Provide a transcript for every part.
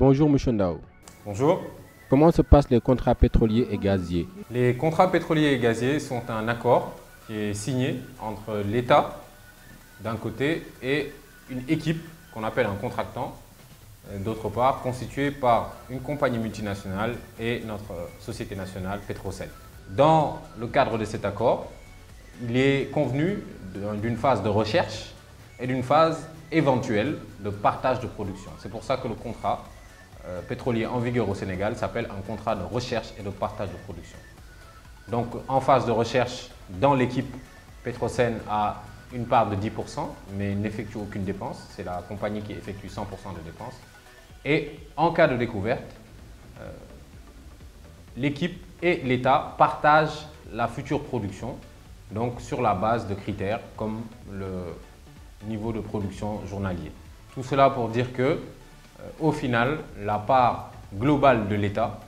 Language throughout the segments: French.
Bonjour Monsieur Ndao. Bonjour. Comment se passent les contrats pétroliers et gaziers? Les contrats pétroliers et gaziers sont un accord qui est signé entre l'État d'un côté et une équipe qu'on appelle un contractant, d'autre part constituée par une compagnie multinationale et notre société nationale Petrosen. Dans le cadre de cet accord, il est convenu d'une phase de recherche et d'une phase éventuelle de partage de production. C'est pour ça que le contrat pétrolier en vigueur au Sénégal s'appelle un contrat de recherche et de partage de production. Donc en phase de recherche, dans l'équipe, Petrosen a une part de 10%, mais n'effectue aucune dépense. C'est la compagnie qui effectue 100% de dépenses. Et en cas de découverte, l'équipe et l'État partagent la future production, donc sur la base de critères comme le niveau de production journalier. Tout cela pour dire que, au final, la part globale de l'État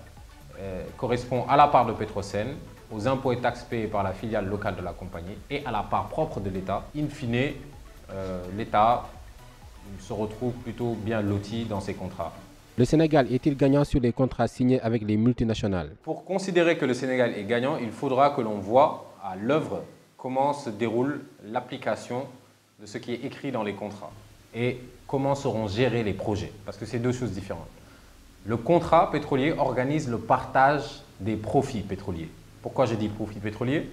correspond à la part de Petrosen, aux impôts et taxes payés par la filiale locale de la compagnie et à la part propre de l'État. In fine, l'État se retrouve plutôt bien loti dans ces contrats. Le Sénégal est-il gagnant sur les contrats signés avec les multinationales? Pour considérer que le Sénégal est gagnant, il faudra que l'on voit à l'œuvre comment se déroule l'application de ce qui est écrit dans les contrats et comment seront gérés les projets, parce que c'est deux choses différentes. Le contrat pétrolier organise le partage des profits pétroliers. Pourquoi je dis profit pétrolier?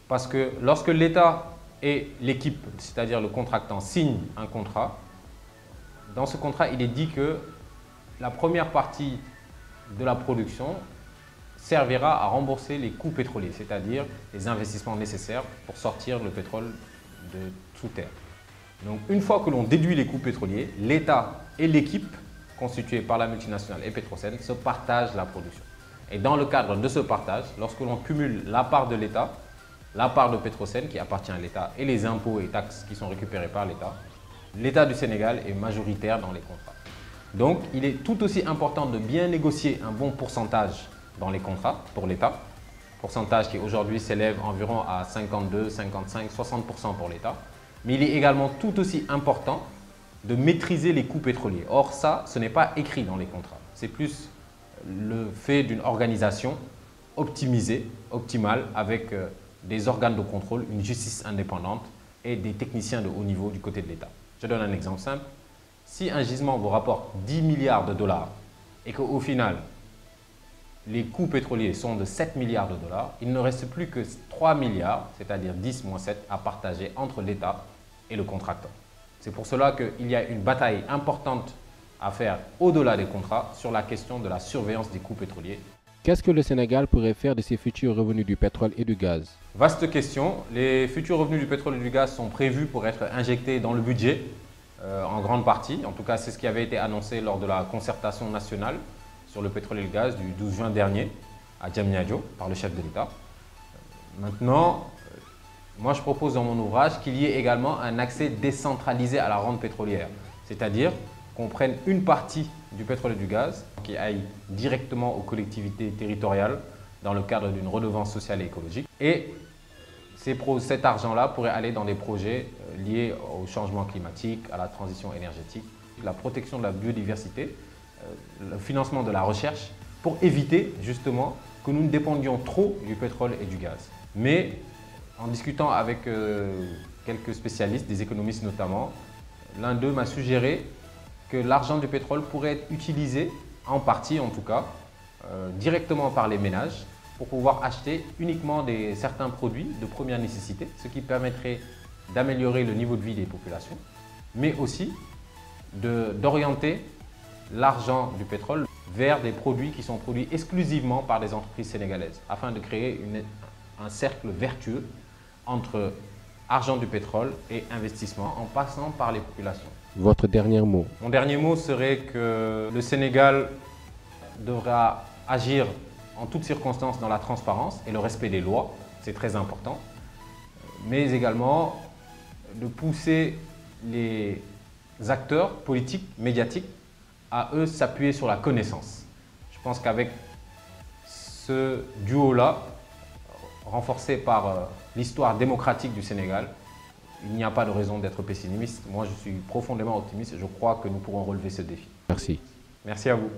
Parce que lorsque l'État et l'équipe, c'est-à-dire le contractant, signent un contrat, dans ce contrat, il est dit que la première partie de la production servira à rembourser les coûts pétroliers, c'est-à-dire les investissements nécessaires pour sortir le pétrole de sous terre. Donc une fois que l'on déduit les coûts pétroliers, l'État et l'équipe, constituée par la multinationale et Petrosen, se partagent la production. Et dans le cadre de ce partage, lorsque l'on cumule la part de l'État, la part de Petrosen qui appartient à l'État et les impôts et taxes qui sont récupérés par l'État, l'État du Sénégal est majoritaire dans les contrats. Donc il est tout aussi important de bien négocier un bon pourcentage dans les contrats pour l'État, pourcentage qui aujourd'hui s'élève environ à 52, 55, 60% pour l'État. Mais il est également tout aussi important de maîtriser les coûts pétroliers. Or ça, ce n'est pas écrit dans les contrats. C'est plus le fait d'une organisation optimisée, optimale, avec des organes de contrôle, une justice indépendante et des techniciens de haut niveau du côté de l'État. Je donne un exemple simple. Si un gisement vous rapporte 10 milliards de dollars et qu'au final, les coûts pétroliers sont de 7 milliards de dollars, il ne reste plus que 3 milliards, c'est-à-dire 10 moins 7, à partager entre l'État et le contractant. C'est pour cela qu'il y a une bataille importante à faire au-delà des contrats sur la question de la surveillance des coûts pétroliers. Qu'est-ce que le Sénégal pourrait faire de ses futurs revenus du pétrole et du gaz? Vaste question. Les futurs revenus du pétrole et du gaz sont prévus pour être injectés dans le budget en grande partie. En tout cas, c'est ce qui avait été annoncé lors de la concertation nationale sur le pétrole et le gaz du 12 juin dernier à Diamniadio par le chef de l'État. Maintenant, moi je propose dans mon ouvrage qu'il y ait également un accès décentralisé à la rente pétrolière, c'est-à-dire qu'on prenne une partie du pétrole et du gaz qui aille directement aux collectivités territoriales dans le cadre d'une redevance sociale et écologique. Et cet argent-là pourrait aller dans des projets liés au changement climatique, à la transition énergétique, la protection de la biodiversité, le financement de la recherche, pour éviter justement que nous ne dépendions trop du pétrole et du gaz. Mais en discutant avec quelques spécialistes, des économistes notamment, l'un d'eux m'a suggéré que l'argent du pétrole pourrait être utilisé, en partie en tout cas, directement par les ménages pour pouvoir acheter uniquement certains produits de première nécessité, ce qui permettrait d'améliorer le niveau de vie des populations, mais aussi d'orienter l'argent du pétrole vers des produits qui sont produits exclusivement par des entreprises sénégalaises, afin de créer un cercle vertueux entre argent du pétrole et investissement en passant par les populations. Votre dernier mot? Mon dernier mot serait que le Sénégal devra agir en toutes circonstances dans la transparence et le respect des lois, c'est très important, mais également de pousser les acteurs politiques, médiatiques, à eux s'appuyer sur la connaissance. Je pense qu'avec ce duo-là, renforcé par l'histoire démocratique du Sénégal, il n'y a pas de raison d'être pessimiste. Moi, je suis profondément optimiste et je crois que nous pourrons relever ce défi. Merci. Merci à vous.